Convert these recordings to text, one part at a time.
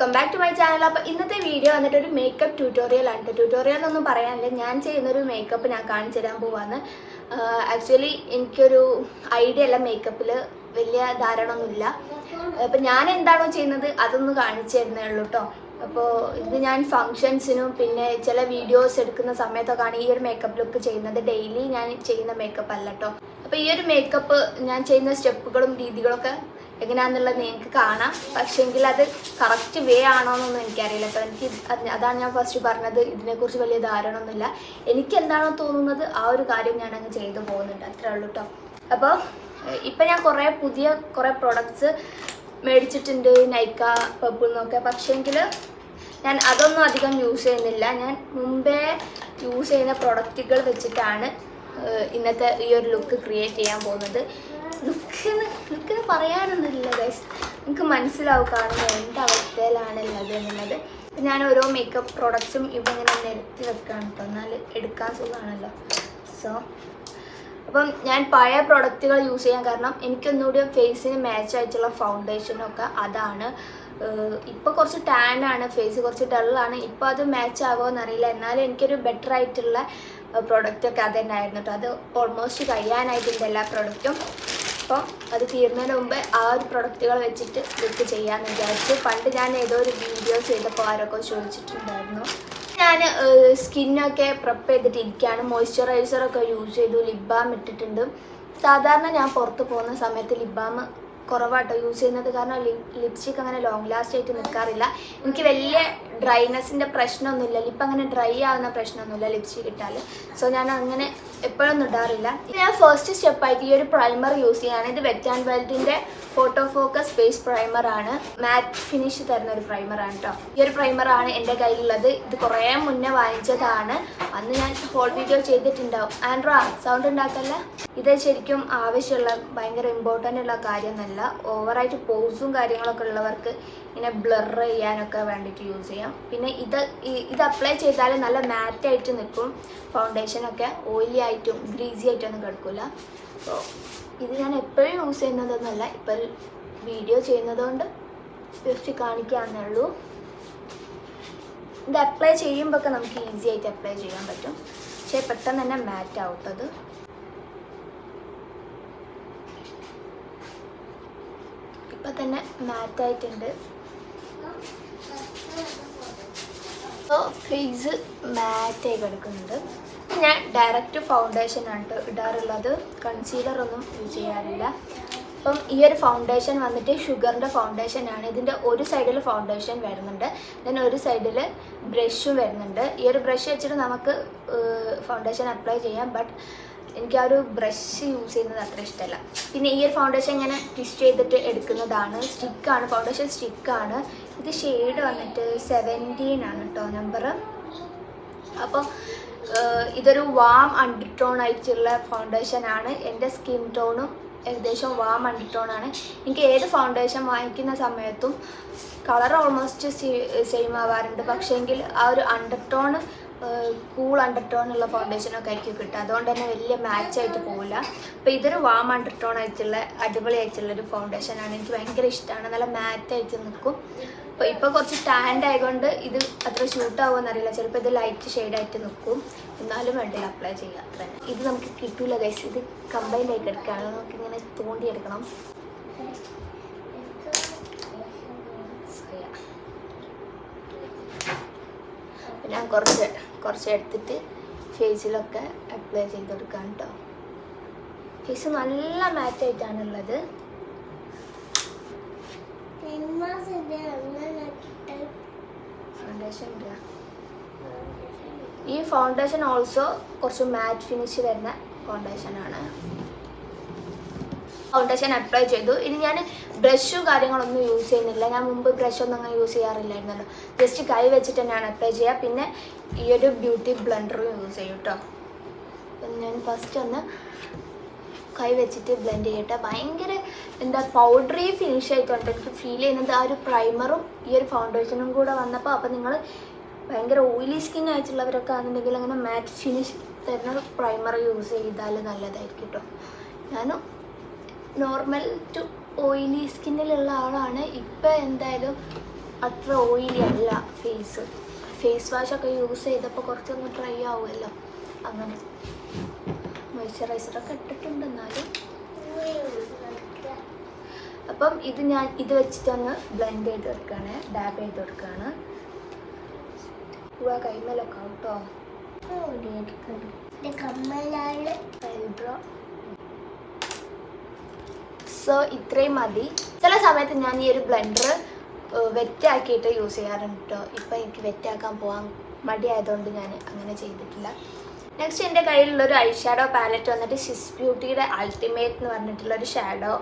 Welcome back to my channel. അപ്പോൾ ഇന്നത്തെ video വന്നിട്ട് ഒരു മേക്കപ്പ് ട്യൂട്ടോറിയലാണ്. ട്യൂട്ടോറിയൽ എന്നൊന്നും പറയാനില്ല, ഞാൻ ചെയ്യുന്നൊരു മേക്കപ്പ് ഞാൻ കാണിച്ചു തരാൻ പോവാന്ന്. ആക്ച്വലി എനിക്കൊരു ഐഡിയ അല്ല, മേക്കപ്പിൽ വലിയ ധാരണമൊന്നുമില്ല. അപ്പം ഞാൻ എന്താണോ ചെയ്യുന്നത് അതൊന്ന് കാണിച്ചു തരുന്നേ ഉള്ളൂ കേട്ടോ. അപ്പോൾ ഇത് ഞാൻ ഫങ്ഷൻസിനും പിന്നെ ചില വീഡിയോസ് എടുക്കുന്ന സമയത്തൊക്കെയാണ് ഈ ഒരു മേക്കപ്പ് ലുക്ക് ചെയ്യുന്നത്. ഡെയിലി ഞാൻ ചെയ്യുന്ന മേക്കപ്പ് അല്ല കേട്ടോ. അപ്പോൾ ഈ ഒരു മേക്കപ്പ് ഞാൻ ചെയ്യുന്ന സ്റ്റെപ്പുകളും രീതികളൊക്കെ എങ്ങനെയാണെന്നുള്ളത് നിങ്ങൾക്ക് കാണാം. പക്ഷേങ്കിൽ അത് കറക്റ്റ് വേ ആണോ എന്നൊന്നും എനിക്കറിയില്ല കേട്ടോ. അതാണ് ഞാൻ ഫസ്റ്റ് പറഞ്ഞത്, ഇതിനെക്കുറിച്ച് വലിയ ധാരണ ഒന്നുമില്ല. എനിക്ക് എന്താണോ തോന്നുന്നത് ആ ഒരു കാര്യം ഞാൻ അങ്ങ് ചെയ്തു പോകുന്നുണ്ട്, അത്രേ ഉള്ളൂ കേട്ടോ. അപ്പോൾ ഇപ്പം ഞാൻ പുതിയ കുറേ പ്രൊഡക്ട്സ് മേടിച്ചിട്ടുണ്ട്, നൈക്ക, പർപ്പിൾ എന്നൊക്കെ. പക്ഷേങ്കിൽ ഞാൻ അതൊന്നും അധികം യൂസ് ചെയ്യുന്നില്ല. ഞാൻ മുമ്പേ യൂസ് ചെയ്യുന്ന പ്രൊഡക്റ്റുകൾ വെച്ചിട്ടാണ് ഇന്നത്തെ ഈ ഒരു ലുക്ക് ക്രിയേറ്റ് ചെയ്യാൻ പോകുന്നത്. ലുക്കിന് പറയാനൊന്നുമില്ല ഗൈസ്, നിങ്ങൾക്ക് മനസ്സിലാവും കാണുന്നത് എന്ത് അവസ്ഥയിലാണുള്ളത് എന്നുള്ളത്. ഞാൻ ഓരോ മേക്കപ്പ് പ്രോഡക്ട്സും ഇവിടെ ഇങ്ങനെ നിരത്തി വെക്കുകയാണ് കേട്ടോ, എന്നാൽ എടുക്കാൻ സുഖമാണല്ലോ. സോ അപ്പം ഞാൻ പഴയ പ്രൊഡക്റ്റുകൾ യൂസ് ചെയ്യാൻ കാരണം എനിക്കൊന്നുകൂടി ഫേസിന് മാച്ച് ആയിട്ടുള്ള ഫൗണ്ടേഷനൊക്കെ അതാണ്. ഇപ്പോൾ കുറച്ച് ടാനാണ്, ഫേസ് കുറച്ച് ഡള്ളാണ്. ഇപ്പോൾ അത് മാച്ച് ആവുമോ എന്നറിയില്ല, എന്നാലും എനിക്കൊരു ബെറ്റർ ആയിട്ടുള്ള പ്രൊഡക്റ്റൊക്കെ അത് തന്നെയായിരുന്നു കേട്ടോ. അത് ഓൾമോസ്റ്റ് കഴിയാനായിട്ടുണ്ട് എല്ലാ പ്രൊഡക്റ്റും. അപ്പം അത് തീർന്നതിന് മുമ്പ് ആ ഒരു പ്രൊഡക്റ്റുകൾ വെച്ചിട്ട് ലുക്ക് ചെയ്യാമെന്ന് വിചാരിച്ചു. പണ്ട് ഞാൻ ഏതോ ഒരു വീഡിയോ ചെയ്തപ്പോൾ ആരൊക്കെ ചോദിച്ചിട്ടുണ്ടായിരുന്നു. ഞാൻ സ്കിന്നൊക്കെ പ്രിപ്പ് ചെയ്തിട്ടിരിക്കുകയാണ്. മോയ്സ്ചറൈസറൊക്കെ യൂസ് ചെയ്തു, ലിപ് ബാം ഇട്ടിട്ടുണ്ട്. സാധാരണ ഞാൻ പുറത്ത് പോകുന്ന സമയത്ത് ലിപ് ബാം കുറവാട്ടോ യൂസ് ചെയ്യുന്നത്, കാരണം ലിപ്സ്റ്റിക്ക് അങ്ങനെ ലോങ് ലാസ്റ്റ് ആയിട്ട് നിൽക്കാറില്ല. എനിക്ക് വലിയ ഡ്രൈനെസ്സിൻ്റെ പ്രശ്നമൊന്നുമില്ല, ലിപ്പ് അങ്ങനെ ഡ്രൈ ആവുന്ന പ്രശ്നമൊന്നുമില്ല ലിപ്സ്റ്റിക്ക് ഇട്ടാൽ. സോ ഞാൻ അങ്ങനെ എപ്പോഴൊന്നും ഇടാറില്ല. ഞാൻ ഫസ്റ്റ് സ്റ്റെപ്പായിട്ട് ഈ ഒരു പ്രൈമർ യൂസ് ചെയ്യുകയാണ്. ഇത് വെറ്റ് ആൻഡ് വൈൽഡിൻ്റെ ഫോട്ടോ ഫോക്കസ് ഫേസ് പ്രൈമറാണ്, മാറ്റ് ഫിനിഷ് തരുന്ന ഒരു പ്രൈമറാണ് കേട്ടോ. ഈ ഒരു പ്രൈമറാണ് എൻ്റെ കയ്യിലുള്ളത്. ഇത് കുറേ മുന്നേ വാങ്ങിച്ചതാണ്, അന്ന് ഞാൻ ഹോൾ വീഡിയോ ചെയ്തിട്ടുണ്ടാവും. ആൻഡ്രാ സൗണ്ട് ഉണ്ടാക്കല്ല. ഇത് ശരിക്കും ആവശ്യമുള്ള ഭയങ്കര ഇമ്പോർട്ടൻ്റ് ഉള്ള കാര്യമൊന്നുമല്ല. ഓവറായിട്ട് പോസും കാര്യങ്ങളൊക്കെ ഉള്ളവർക്ക് ഇങ്ങനെ ബ്ലർ ചെയ്യാനൊക്കെ വേണ്ടിയിട്ട് യൂസ് ചെയ്യാം. പിന്നെ ഇത് അപ്ലൈ ചെയ്താൽ നല്ല മാറ്റായിട്ട് നിൽക്കും. ഫൗണ്ടേഷനൊക്കെ ഓയിലി ആയിട്ടും ഗ്രീസി ആയിട്ടൊന്നും കിടക്കില്ല. അപ്പോൾ ഇത് ഞാൻ എപ്പോഴും യൂസ് ചെയ്യുന്നതൊന്നുമല്ല, ഇപ്പോൾ വീഡിയോ ചെയ്യുന്നതുകൊണ്ട് ജസ്റ്റ് കാണിക്കാമെന്നേ ഉള്ളൂ. ഇത് അപ്ലൈ ചെയ്യുമ്പോഴൊക്കെ നമുക്ക് ഈസി ആയിട്ട് അപ്ലൈ ചെയ്യാൻ പറ്റും, പക്ഷേ പെട്ടെന്ന് തന്നെ മാറ്റ് ആവട്ടത്. ഇപ്പം തന്നെ മാറ്റായിട്ടുണ്ട്. അപ്പോൾ ഫേസ് മാറ്റായി കിടക്കുന്നുണ്ട്. ഞാൻ ഡയറക്റ്റ് ഫൗണ്ടേഷനാണ് ഇടാറുള്ളത്, കൺസീലറൊന്നും യൂസ് ചെയ്യാറില്ല. അപ്പം ഈ ഒരു ഫൗണ്ടേഷൻ വന്നിട്ട് ഷുഗറിൻ്റെ ഫൗണ്ടേഷനാണ്. ഇതിൻ്റെ ഒരു സൈഡിൽ ഫൗണ്ടേഷൻ വരുന്നുണ്ട്, ദെൻ ഒരു സൈഡിൽ ബ്രഷും വരുന്നുണ്ട്. ഈ ഒരു ബ്രഷ് വെച്ചിട്ട് നമുക്ക് ഫൗണ്ടേഷൻ അപ്ലൈ ചെയ്യാം, ബട്ട് എനിക്ക് ആ ഒരു ബ്രഷ് യൂസ് ചെയ്യുന്നത് അത്ര ഇഷ്ടമല്ല. പിന്നെ ഈ ഒരു ഫൗണ്ടേഷൻ ഇങ്ങനെ ട്വിസ്റ്റ് ചെയ്തിട്ട് എടുക്കുന്നതാണ്, സ്റ്റിക്കാണ്, ഫൗണ്ടേഷൻ സ്റ്റിക്കാണ്. ഇത് ഷെയ്ഡ് വന്നിട്ട് 17 ആണ് കേട്ടോ നമ്പർ. അപ്പോൾ ഇതൊരു വാം അണ്ടർടോൺ ആയിട്ടുള്ള ഫൗണ്ടേഷനാണ്. എൻ്റെ സ്കിൻ ടോണും ഏകദേശം വാം അണ്ടർടോണാണ്. എനിക്ക് ഏത് ഫൗണ്ടേഷൻ വാങ്ങിക്കുന്ന സമയത്തും കളർ ഓൾമോസ്റ്റ് സെയിം ആവാറുണ്ട്, പക്ഷേങ്കിൽ ആ ഒരു അണ്ടർടോൺ കൂൾ അണ്ടർടോൺ ഉള്ള ഫൗണ്ടേഷനൊക്കെ ആയിരിക്കും കിട്ടുക. അതുകൊണ്ട് തന്നെ വലിയ മാച്ചായിട്ട് പോകില്ല. അപ്പോൾ ഇതൊരു വാം അണ്ടർടോൺ ആയിട്ടുള്ള അടിപൊളിയായിട്ടുള്ളൊരു ഫൗണ്ടേഷനാണ്. എനിക്ക് ഭയങ്കര ഇഷ്ടമാണ്, നല്ല മാറ്റായിട്ട് നിൽക്കും. അപ്പോൾ ഇപ്പോൾ കുറച്ച് ടാൻഡ് ആയതുകൊണ്ട് ഇത് അത്ര ഷൂട്ടാവുമെന്നറിയില്ല, ചിലപ്പോൾ ഇത് ലൈറ്റ് ഷെയ്ഡായിട്ട് നിൽക്കും. എന്നാലും വേണ്ടില്ല, അപ്ലൈ ചെയ്യുക അത്ര തന്നെ. ഇത് നമുക്ക് കിട്ടൂല ഗൈസ്, ഇത് കമ്പൈൻഡ് ആയിട്ട് എടുക്കുകയാണ്, നമുക്കിങ്ങനെ തോണ്ടിയെടുക്കണം. ഞാൻ കുറച്ച് എടുത്തിട്ട് ഫേസിലൊക്കെ അപ്ലൈ ചെയ്ത് കൊടുക്കാം കേട്ടോ. ഫേസ് നല്ല മാറ്റായിട്ടാണുള്ളത്. ഫൗണ്ടേഷൻ ഈ ഫൗണ്ടേഷൻ ഓൾസോ കുറച്ച് മാറ്റ് ഫിനിഷ് വരുന്ന ഫൗണ്ടേഷനാണ്. ഫൗണ്ടേഷൻ അപ്ലൈ ചെയ്തു. ഇനി ഞാൻ ബ്രഷും കാര്യങ്ങളൊന്നും യൂസ് ചെയ്യുന്നില്ല. ഞാൻ മുമ്പ് ബ്രഷൊന്നും അങ്ങനെ യൂസ് ചെയ്യാറില്ലായിരുന്നല്ലോ, ജസ്റ്റ് കൈ വെച്ചിട്ട് തന്നെയാണ് അപ്ലൈ ചെയ്യുക. പിന്നെ ഈ ഒരു ബ്യൂട്ടി ബ്ലെൻഡറും യൂസ് ചെയ്യും കേട്ടോ. അപ്പം ഞാൻ ഫസ്റ്റ് ഒന്ന് കൈ വെച്ചിട്ട് ബ്ലെൻഡ് ചെയ്യട്ടെ. ഭയങ്കര പൗഡറി ഫിനിഷ് ആയിട്ടുണ്ട് എനിക്ക് ഫീൽ ചെയ്യുന്നത്. ആ ഒരു പ്രൈമറും ഈ ഒരു ഫൗണ്ടേഷനും കൂടെ വന്നപ്പോൾ, അപ്പോൾ നിങ്ങൾ ഭയങ്കര ഓയിലി സ്കിൻ ആയിട്ടുള്ളവരൊക്കെ ആണെന്നുണ്ടെങ്കിൽ അങ്ങനെ മാറ്റ് ഫിനിഷ് തരുന്ന പ്രൈമർ യൂസ് ചെയ്താൽ നല്ലതായിരിക്കും കേട്ടോ. ഞാനും നോർമൽ ടു ഓയിലി സ്കിന്നിലുള്ള ആളാണ്. ഇപ്പം എന്തായാലും അത്ര ഓയിലി അല്ല ഫേസ് വാഷൊക്കെ യൂസ് ചെയ്തപ്പോൾ കുറച്ചൊന്ന് ഡ്രൈ ആവുമല്ലോ, അങ്ങനെ മോയ്സ്ചറൈസറൊക്കെ ഇട്ടിട്ടുണ്ട്. എന്നാലും അപ്പം ഇത് വെച്ചിട്ടൊന്ന് ബ്ലെൻഡ് ചെയ്ത് കൊടുക്കുകയാണ്, ഡാബ് ചെയ്ത് കൊടുക്കുകയാണ്. കൈമലൊക്കെ കേട്ടോ. സോ ഇത്രയും മതി. ചില സമയത്ത് ഞാൻ ഈ ഒരു ബ്ലെൻഡർ വെറ്റാക്കിയിട്ട് യൂസ് ചെയ്യാറുണ്ട് കേട്ടോ. ഇപ്പം എനിക്ക് വെറ്റാക്കാൻ പോകാൻ മടിയായതുകൊണ്ട് ഞാൻ അങ്ങനെ ചെയ്തിട്ടില്ല. നെക്സ്റ്റ് എൻ്റെ കയ്യിലുള്ളൊരു ഐ ഷാഡോ പാലറ്റ് വന്നിട്ട് സ്വിസ് ബ്യൂട്ടിയുടെ അൾട്ടിമേറ്റ് എന്ന് പറഞ്ഞിട്ടുള്ളൊരു ഷാഡോ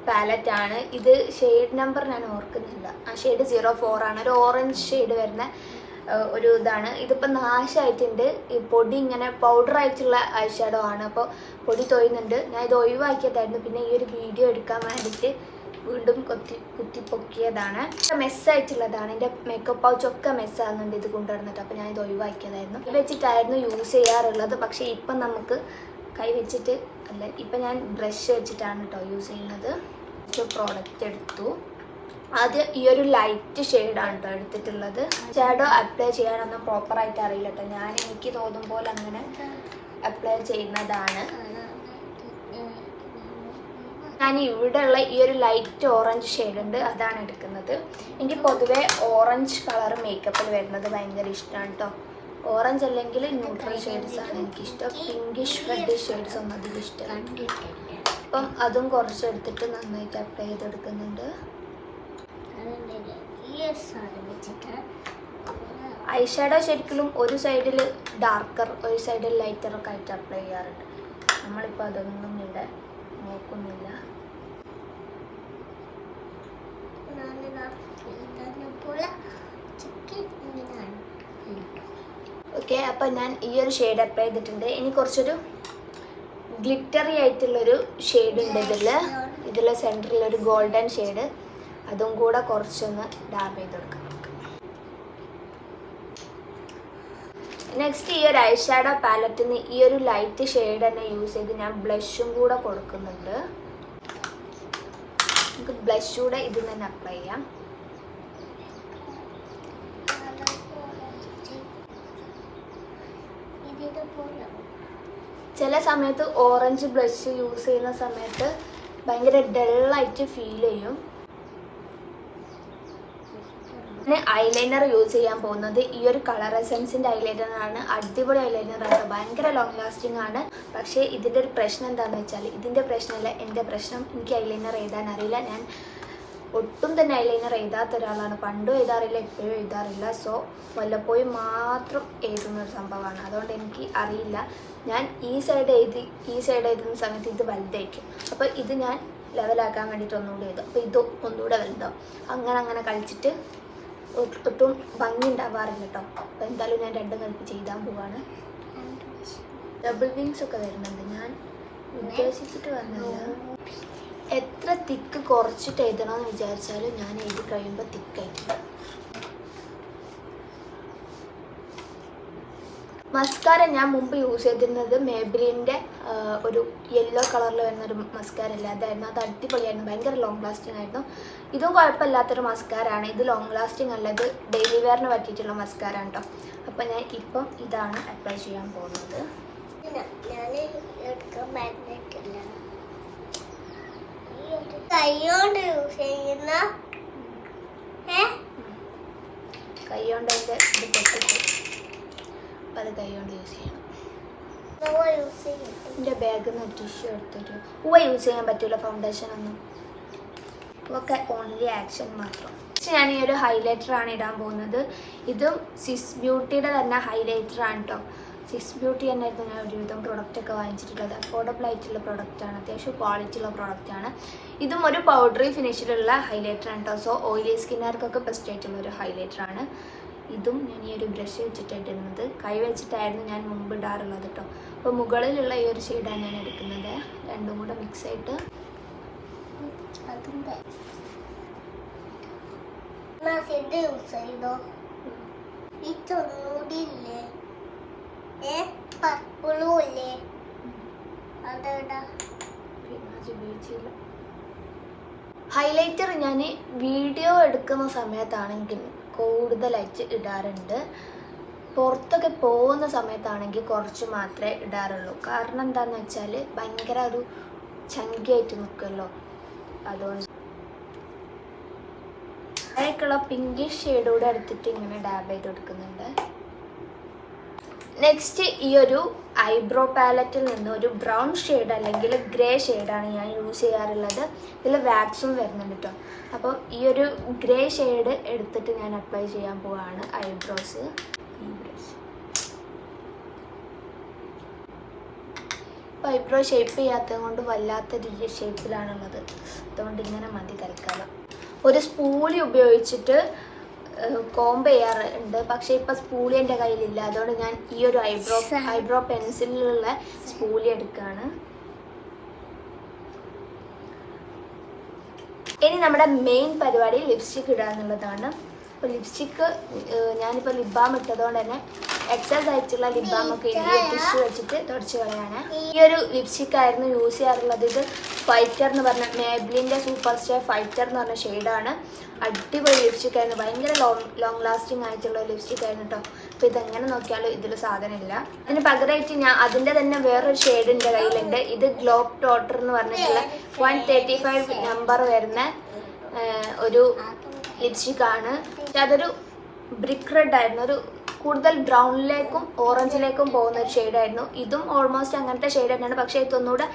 പാലറ്റാണ്. ഇത് ഷെയ്ഡ് നമ്പർ ഞാൻ ഓർക്കുന്നില്ല, ആ ഷെയ്ഡ് 04 ആണ്. ഒരു ഓറഞ്ച് ഷെയ്ഡ് വരുന്ന ഒരു ഇതാണ്. ഇതിപ്പോൾ നാശമായിട്ടുണ്ട്. ഈ പൊടി ഇങ്ങനെ പൗഡറായിട്ടുള്ള ഐ ഷാഡോ ആണ്, അപ്പോൾ പൊടി തൊയ്യുന്നുണ്ട്. ഞാൻ ഇത് ഒഴിവാക്കിയതായിരുന്നു. പിന്നെ ഈ ഒരു വീഡിയോ എടുക്കാൻ വേണ്ടിയിട്ട് വീണ്ടും കുത്തി പൊക്കിയതാണ്. മെസ്സായിട്ടുള്ളതാണ്. എൻ്റെ മേക്കപ്പ് പൗച്ചൊക്കെ മെസ്സാകുന്നുണ്ട് ഇത് കൊണ്ടുവന്നിട്ട്. അപ്പോൾ ഞാൻ ഇത് ഒഴിവാക്കിയതായിരുന്നു. ഇത് വെച്ചിട്ടായിരുന്നു യൂസ് ചെയ്യാറുള്ളത്. പക്ഷേ ഇപ്പം നമുക്ക് കൈ വെച്ചിട്ട് അല്ല, ഇപ്പം ഞാൻ ബ്രഷ് വെച്ചിട്ടാണ് കേട്ടോ യൂസ് ചെയ്യുന്നത്. പ്രോഡക്റ്റ് എടുത്തു. ആദ്യം ഈ ഒരു ലൈറ്റ് ഷെയ്ഡാണ് കേട്ടോ എടുത്തിട്ടുള്ളത്. ഷാഡോ അപ്ലൈ ചെയ്യാനൊന്നും പ്രോപ്പറായിട്ട് അറിയില്ല കേട്ടോ. എനിക്ക് തോന്നും പോലെ അങ്ങനെ അപ്ലൈ ചെയ്യുന്നതാണ്. ഞാൻ ഇവിടെ ഉള്ള ഈ ഒരു ലൈറ്റ് ഓറഞ്ച് ഷെയ്ഡ് ഉണ്ട്, അതാണ് എടുക്കുന്നത്. എനിക്ക് പൊതുവേ ഓറഞ്ച് കളർ മേക്കപ്പിൽ വരുന്നത് ഭയങ്കര ഇഷ്ടമാണ് കേട്ടോ. ഓറഞ്ച് അല്ലെങ്കിൽ ന്യൂട്രൽ ഷെയ്ഡ്സ് ആണ് എനിക്കിഷ്ടം. പിങ്കിഷ് റെഡ് ഷെയ്ഡ്സ് ഒന്നും അധികം ഇഷ്ടമാണ്. അപ്പം അതും കുറച്ച് എടുത്തിട്ട് നന്നായിട്ട് അപ്ലൈ ചെയ്തെടുക്കുന്നുണ്ട്. ഐ ഷാഡോ ശരിക്കും ഒരു സൈഡിൽ ഡാർക്കർ ഒരു സൈഡിൽ ലൈറ്ററൊക്കെ ആയിട്ട് അപ്ലൈ ചെയ്യാറുണ്ട്. നമ്മളിപ്പോൾ അതൊന്നും ഇവിടെ നോക്കുന്നില്ല. ഓക്കെ, അപ്പം ഞാൻ ഈ ഒരു ഷെയ്ഡ് അപ്ലൈ ചെയ്തിട്ടുണ്ട്. ഇനി കുറച്ചൊരു ഗ്ലിറ്ററി ആയിട്ടുള്ളൊരു ഷെയ്ഡ് ഉണ്ട് ഇതിൽ സെൻറ്ററിലൊരു ഗോൾഡൻ ഷെയ്ഡ്, അതും കൂടെ കുറച്ചൊന്ന് ഡാബ് ചെയ്ത് കൊടുക്കാം. നെക്സ്റ്റ് ഈ ഒരു ഐ ഷാഡോ പാലറ്റിന് ഈ ഒരു ലൈറ്റ് ഷെയ്ഡ് തന്നെ യൂസ് ചെയ്ത് ഞാൻ ബ്ലഷും കൂടെ കൊടുക്കുന്നുണ്ട്. നമുക്ക് ബ്ലഷ് കൂടെ ഇതിൽ തന്നെ അപ്ലൈ ചെയ്യാം. ചില സമയത്ത് ഓറഞ്ച് ബ്ലഷ് യൂസ് ചെയ്യുന്ന സമയത്ത് ഭയങ്കര ഡള്ളായിട്ട് ഫീൽ ചെയ്യും. ഞാൻ ഐലൈനർ യൂസ് ചെയ്യാൻ പോകുന്നത് ഈ ഒരു കളർ എസൻസിൻ്റെ ഐലൈനറാണ്. അടിപൊളി ഐലൈനറാണ്, ഭയങ്കര ലോങ് ലാസ്റ്റിംഗ് ആണ്. പക്ഷേ ഇതിൻ്റെ ഒരു പ്രശ്നം എന്താണെന്ന് വെച്ചാൽ, ഇതിൻ്റെ പ്രശ്നമല്ല എൻ്റെ പ്രശ്നം, എനിക്ക് ഐലൈനർ എഴുതാൻ അറിയില്ല. ഞാൻ ഒട്ടും തന്നെ ഐലൈനർ എഴുതാത്ത ഒരാളാണ്. പണ്ടും എഴുതാറില്ല, ഇപ്പോഴും എഴുതാറില്ല. സോ വല്ലപ്പോഴും മാത്രം എഴുതുന്നൊരു സംഭവമാണ്. അതുകൊണ്ട് എനിക്ക് അറിയില്ല. ഞാൻ ഈ സൈഡ് എഴുതുന്ന സമയത്ത് ഇത് വലുതായിരിക്കും. അപ്പോൾ ഇത് ഞാൻ ലെവലാക്കാൻ വേണ്ടിയിട്ട് ഒന്നുകൂടി എഴുതും. അപ്പോൾ ഇത് ഒന്നുകൂടെ വലുതാവും. അങ്ങനെ കളിച്ചിട്ട് ഒട്ടും ഭംഗി ഉണ്ടാവാറില്ല കേട്ടോ. അപ്പോൾ എന്തായാലും ഞാൻ രണ്ടും കൽപ്പിച്ച് എഴുതാൻ പോവാണ്. ഡബിൾ വിങ്സ് ഒക്കെ വരുന്നുണ്ട്, ഞാൻ ഉദ്ദേശിച്ചിട്ട് വന്നില്ല. എത്ര തിക്ക് കുറച്ചിട്ട് എഴുതണമെന്ന് വിചാരിച്ചാലും ഞാൻ എഴുതി കഴിയുമ്പോൾ തിക്കായിട്ട്. മസ്കാര ഞാൻ മുമ്പ് യൂസ് ചെയ്തിരുന്നത് മേബിലിൻ്റെ ഒരു യെല്ലോ കളറിൽ വരുന്നൊരു മസ്കാര അല്ല, അതായിരുന്നു. അത് അടിപൊളിയായിരുന്നു, ഭയങ്കര ലോങ് ലാസ്റ്റിംഗ് ആയിരുന്നു. ഇതും കുഴപ്പമില്ലാത്തൊരു മസ്കാരാണ്. ഇത് ലോങ് ലാസ്റ്റിംഗ് അല്ല, ഇത് ഡെയിലി വെയറിന് പറ്റിയിട്ടുള്ള മസ്കാരാണ് കേട്ടോ. അപ്പം ഞാൻ ഇപ്പം ഇതാണ് അപ്ലൈ ചെയ്യാൻ പോകുന്നത്. കൈകൊണ്ട് യൂസ് ചെയ്യുന്ന കൈകൊണ്ട് അതിൻ്റെ ഇത് പൊട്ടിട്ട് അപ്പം അത് കൈകൊണ്ട് യൂസ് ചെയ്യണം. എൻ്റെ ബാഗിൽ നിന്ന് ടിഷ്യൂ എടുത്തിട്ട് യൂസ് ചെയ്യാൻ പറ്റില്ല ഫൗണ്ടേഷൻ ഒന്നും, ഒക്കെ ഓൺലി ആക്ഷൻ മാത്രം. പക്ഷെ ഞാൻ ഈ ഒരു ഹൈലൈറ്ററാണ് ഇടാൻ പോകുന്നത്. ഇതും സ്വിസ് ബ്യൂട്ടിയുടെ തന്നെ ഹൈലൈറ്ററാണ് കേട്ടോ. സ്വിസ് ബ്യൂട്ടി തന്നെയായിരുന്നു ഞാൻ ഒരുവിധം പ്രൊഡക്റ്റൊക്കെ വാങ്ങിച്ചിട്ടുള്ളത്. അഫോർഡബിൾ ആയിട്ടുള്ള പ്രൊഡക്റ്റാണ്, അത്യാവശ്യം ക്വാളിറ്റി ഉള്ള പ്രൊഡക്റ്റാണ്. ഇതും ഒരു പൗഡറി ഫിനിഷിലുള്ള ഹൈലൈറ്ററാണ് കേട്ടോ. സോ ഓയിലി സ്കിന്നുകാർക്കൊക്കെ ബെസ്റ്റ് ആയിട്ടുള്ളൊരു ഹൈലൈറ്ററാണ്. ഇതും ഞാൻ ഈ ഒരു ബ്രഷ് വെച്ചിട്ടാണ് ഇടുന്നത്. കൈ വെച്ചിട്ടായിരുന്നു ഞാൻ മുമ്പ് ഇടാറുള്ളത് കേട്ടോ. അപ്പോൾ മുകളിലുള്ള ഈ ഒരു ഷെയ്ഡാണ് ഞാൻ എടുക്കുന്നത്. രണ്ടും കൂടെ മിക്സ് ആയിട്ട് യൂസ് ചെയ്തോ. ഈ തൊണ്ണൂടില്ലേ പർപ്പിളും ഇല്ലേ, അതെടാ ഉപയോഗിച്ചില്ല. ഹൈലൈറ്റർ ഞാൻ വീഡിയോ എടുക്കുന്ന സമയത്താണെങ്കിൽ കൂടുതലായിട്ട് ഇടാറുണ്ട്. പുറത്തൊക്കെ പോകുന്ന സമയത്താണെങ്കിൽ കുറച്ച് മാത്രമേ ഇടാറുള്ളൂ. കാരണം എന്താണെന്ന് വെച്ചാൽ ഭയങ്കര ഒരു ചങ്കിയായിട്ട് നിൽക്കുമല്ലോ, അതുകൊണ്ട് അതിലേക്കുള്ള പിങ്കിഷ് ഷെയ്ഡോടെ എടുത്തിട്ട് ഇങ്ങനെ ഡാബ് ചെയ്ത് കൊടുക്കുന്നുണ്ട്. നെക്സ്റ്റ് ഈ ഒരു ഐബ്രോ പാലറ്റിൽ നിന്ന് ഒരു ബ്രൗൺ ഷെയ്ഡ് അല്ലെങ്കിൽ ഗ്രേ ഷെയ്ഡാണ് ഞാൻ യൂസ് ചെയ്യാറുള്ളത്. ഇതിൽ വാക്സും വരുന്നുണ്ട് കേട്ടോ. അപ്പം ഈ ഒരു ഗ്രേ ഷെയ്ഡ് എടുത്തിട്ട് ഞാൻ അപ്ലൈ ചെയ്യാൻ പോവാണ് ഐബ്രോസ്. ഇപ്പോൾ ഐബ്രോ ഷേപ്പ് ചെയ്യാത്തത് കൊണ്ട് വല്ലാത്തൊരു ഷേപ്പിലാണുള്ളത്. അതുകൊണ്ട് ഇങ്ങനെ മതി തൽക്കാലം. ഒരു സ്പൂളി ഉപയോഗിച്ചിട്ട് കോംബ് ചെയ്യാറുണ്ട്, പക്ഷേ ഇപ്പം സ്പൂളി എൻ്റെ കയ്യിലില്ല. അതുകൊണ്ട് ഞാൻ ഈ ഒരു ഐബ്രോ പെൻസിലുള്ള സ്പൂളി എടുക്കുകയാണ്. ഇനി നമ്മുടെ മെയിൻ പരിപാടി ലിപ്സ്റ്റിക് ഇടുക എന്നുള്ളതാണ്. അപ്പോൾ ലിപ്സ്റ്റിക്ക് ഞാനിപ്പോൾ ലിപ് ബാം ഇട്ടതുകൊണ്ട് തന്നെ എക്സസ് ആയിട്ടുള്ള ലിപ് ബാമൊക്കെ ഈ ടിഷ്യൂ വെച്ചിട്ട് തുടച്ച് കളയാണ്. ഈ ഒരു ലിപ്സ്റ്റിക് ആയിരുന്നു യൂസ് ചെയ്യാറുള്ളത്. ഇത് ഫൈറ്റർ എന്ന് പറഞ്ഞ മേബ്ലിൻ്റെ സൂപ്പർ സ്റ്റാർ ഫൈറ്റർ എന്ന് പറഞ്ഞ ഷെയ്ഡാണ്. അടിപൊളി ലിപ്സ്റ്റിക് ആയിരുന്നു, ഭയങ്കര ലോങ് ലാസ്റ്റിംഗ് ആയിട്ടുള്ള ലിപ്സ്റ്റിക് ആയിരുന്നു കേട്ടോ. അപ്പോൾ ഇതെങ്ങനെ നോക്കിയാലും ഇതിൽ സാധനമില്ല. അതിന് പകരമായിട്ട് ഞാൻ അതിൻ്റെ തന്നെ വേറൊരു ഷെയ്ഡ് എൻ്റെ കയ്യിലുണ്ട്. ഇത് ഗ്ലോബ് ടോട്ടർ എന്ന് പറഞ്ഞിട്ടുള്ള 135 നമ്പർ വരുന്ന ഒരു ലിപ്സ്റ്റിക്കാണ്. അതൊരു ബ്രിക്ക് റെഡ് ആയിരുന്നു, ഒരു കൂടുതൽ ബ്രൗണിലേക്കും ഓറഞ്ചിലേക്കും പോകുന്ന ഒരു ഷെയ്ഡായിരുന്നു. ഇതും ഓൾമോസ്റ്റ് അങ്ങനത്തെ ഷെയ്ഡ് തന്നെയാണ്, പക്ഷേ ഇതൊന്നുകൂടെ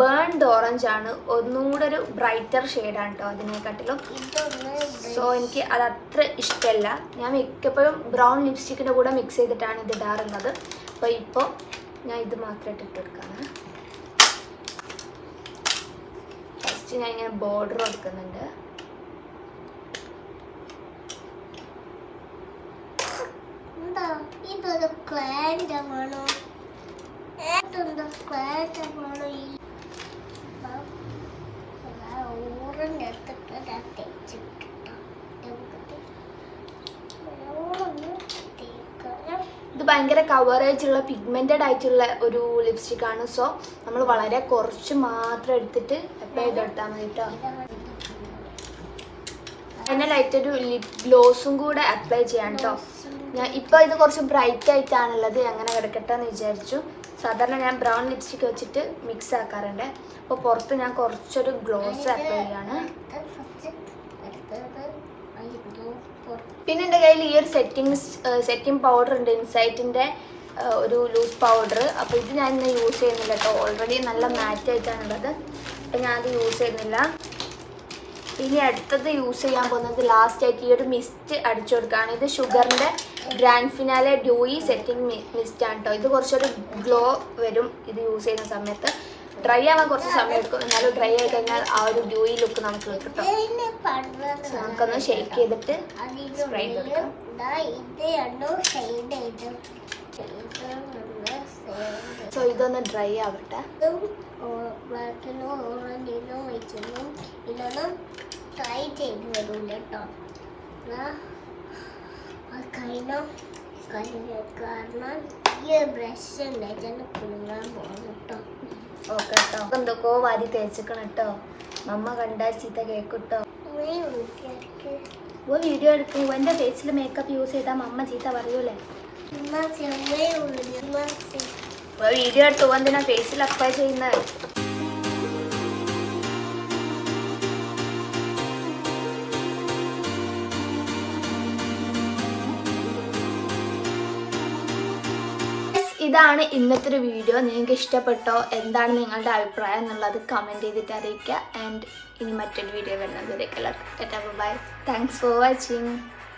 ബേൺഡ് ഓറഞ്ച് ആണ്, ഒന്നുകൂടെ ഒരു ബ്രൈറ്റർ ഷെയ്ഡാണ് കേട്ടോ അതിനെക്കാട്ടിലും. സോ എനിക്ക് അത് അത്ര ഇഷ്ടമല്ല. ഞാൻ മിക്കപ്പോഴും ബ്രൗൺ ലിപ്സ്റ്റിക്കിൻ്റെ കൂടെ മിക്സ് ചെയ്തിട്ടാണ് ഇത് ഇടാറുള്ളത്. അപ്പോൾ ഇപ്പോൾ ഞാൻ ഇത് മാത്രമായിട്ട് ഇട്ടെടുക്കാണ്. ഫസ്റ്റ് ഞാൻ ഇങ്ങനെ ബോർഡർ കൊടുക്കുന്നുണ്ട്. ഇതൊരു ക്ലാൻഡമാണോ? ഏതെന്താ ക്ലാൻഡമാണോ? ഓറഞ്ച് എടുത്തിട്ട് തേച്ചിട്ടോ. ഇത് ഭയങ്കര കവറേജ് ഉള്ള പിഗ്മെൻറ്റഡ് ആയിട്ടുള്ള ഒരു ലിപ്സ്റ്റിക്കാണ്. സോ നമ്മൾ വളരെ കുറച്ച് മാത്രം എടുത്തിട്ട് അപ്ലൈ ചെയ്തെടുത്താൽ മതി കേട്ടോ. ഫൈനലായിട്ടൊരു ലിപ് ഗ്ലോസും കൂടെ അപ്ലൈ ചെയ്യാം കേട്ടോ. ഞാൻ ഇപ്പോൾ ഇത് കുറച്ച് ബ്രൈറ്റ് ആയിട്ടാണുള്ളത്, അങ്ങനെ കിടക്കട്ടെ എന്ന് വിചാരിച്ചു. സാധാരണ ഞാൻ ബ്രൗൺ ലിപ്സ്റ്റിക്ക് വെച്ചിട്ട് മിക്സ് ആക്കാറുണ്ട്. അപ്പോൾ പുറത്ത് ഞാൻ കുറച്ചൊരു ഗ്ലോസ് അപ്ലൈ ചെയ്യാണ്. പിന്നെ എൻ്റെ കയ്യിൽ ഈ ഒരു സെറ്റിംഗ് പൗഡർ ഉണ്ട്, ഇൻസൈറ്റിൻ്റെ ഒരു ലൂസ് പൗഡർ. അപ്പോൾ ഇത് ഞാൻ ഇന്ന് യൂസ് ചെയ്യുന്നില്ല കേട്ടോ, ഓൾറെഡി നല്ല മാറ്റ് ആയിട്ടാണുള്ളത്. അപ്പോൾ ഞാനത് യൂസ് ചെയ്യുന്നില്ല. ഇനി അടുത്തത് യൂസ് ചെയ്യാൻ പോകുന്നത് ലാസ്റ്റ് ആയിട്ട് ഈ ഒരു മിസ്റ്റ് അടിച്ചു കൊടുക്കുകയാണ്. ഇത് ഷുഗറിൻ്റെ grand finale Dewey setting mist ആണ് കേട്ടോ. ഇത് കുറച്ചൊരു ഗ്ലോ വരും ഇത് യൂസ് ചെയ്യുന്ന സമയത്ത്. ഡ്രൈ ആവാൻ കുറച്ച് സമയം എടുക്കും, എന്നാലും ഡ്രൈ ആയി കഴിഞ്ഞാൽ ആ ഒരു ഡ്യൂയി ലുക്ക് നമുക്ക് കിട്ടും കേട്ടോ. നമുക്കൊന്ന് ഷേക്ക് ചെയ്തിട്ട് സ്പ്രേ ചെയ്ത് കൊടുക്കാം. സോ ഇതൊന്ന് ഡ്രൈ ആവട്ടെ. ട്രൈ ചെയ്ത് വരൂല കേട്ടോ. കാരണം ഈ ബ്രഷ് ഉണ്ടായിട്ട് കുടുങ്ങാൻ പോകും കേട്ടോ. ഓക്കെ കേട്ടോ. എന്തൊക്കെയോ വാരി തേച്ചിക്കണം കേട്ടോ. മമ്മ കണ്ടാൽ ചീത്ത കേൾക്കും കേട്ടോ. വീഡിയോ എടുക്കും എൻ്റെ ഫേസിൽ മേക്കപ്പ് യൂസ് ചെയ്താൽ മമ്മ ചീത്ത പറയൂലേ. വീഡിയോ എടുത്തു എന്തിനാ ഫേസിൽ അപ്ലൈ ചെയ്യുന്നത്? ഇതാണ് ഇന്നത്തെ ഒരു വീഡിയോ. നിങ്ങൾക്ക് ഇഷ്ടപ്പെട്ടോ? എന്താണ് നിങ്ങളുടെ അഭിപ്രായം എന്നുള്ളത് കമൻറ്റ് ചെയ്തിട്ട് അറിയിക്കുക. ആൻഡ് ഇനി മറ്റൊരു വീഡിയോ വരുന്നത്. ബൈ. Thanks for watching.